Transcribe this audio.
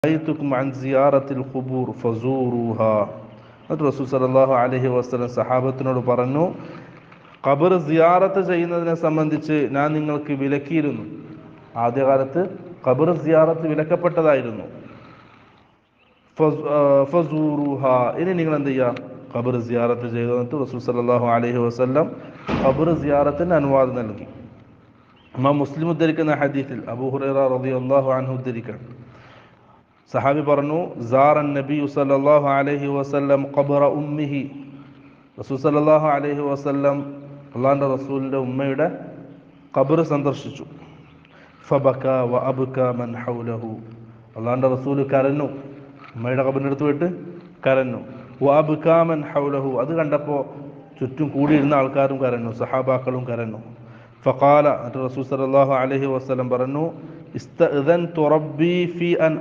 നഹൈതുകും അൻ സിയാറത്തിൽ ഖുബൂർ ഫസൂറുഹാ. എന്നിട്ട് റസൂൽ സല്ലല്ലാഹു അലൈഹി വസല്ലം സഹാബത്തിനോട് പറഞ്ഞു, ഖബർ സിയാറത്ത് ചെയ്യുന്നതിനെ സംബന്ധിച്ച് ഞാൻ നിങ്ങൾക്ക് വിലക്കിയിരുന്നു. ആദ്യകാലത്ത് ഖബർ സിയാറത്ത് വിലക്കപ്പെട്ടതായിരുന്നു. ഫസൂറുഹാ, ഇനി നിങ്ങൾ എന്ത് ചെയ്യുക, ഖബർ സിയാറത്ത് ചെയ്തു. എന്നിട്ട് റസൂൽ സല്ലല്ലാഹു അലൈഹി വസല്ലം ഖബർ സിയാറത്തിന് അനുവാദം നൽകി. ഇമാം മുസ്ലിം ഉദ്ധരിക്കുന്ന ഹദീസിൽ അബൂ ഹുറൈറ റളിയല്ലാഹു അൻഹു ഉദ്ധരിക്കണം, സഹാബി പറഞ്ഞു, സാറൻ നബിയു സല്ലല്ലാഹു അലൈഹി വസല്ലം ഖബറ ഉമ്മിഹി. റസൂൽ സല്ലല്ലാഹു അലൈഹി വസല്ലം അള്ളാഹുവിൻ്റെ റസൂലിൻ്റെ ഉമ്മയുടെ ഖബർ സന്ദർശിച്ചു. ഫബക വ അബ്ക മൻ ഹൗലഹു. അള്ളാഹുവിൻ്റെ റസൂൽ കരഞ്ഞു, ഉമ്മയുടെ ഖബറിൻ്റെ അടുത്ത് പോയിട്ട് കരഞ്ഞു. വ അബ്ക മൻ ഹൗലഹു, അത് കണ്ടപ്പോൾ ചുറ്റും കൂടിയിരുന്ന ആൾക്കാരും കരഞ്ഞു, സഹാബാക്കളും കരഞ്ഞു. ഫഖാല, റസൂൽ സല്ലല്ലാഹു അലൈഹി വസല്ലം പറഞ്ഞു, ഇസ്തഅ്ദൻതു റബ്ബി ഫി അൻ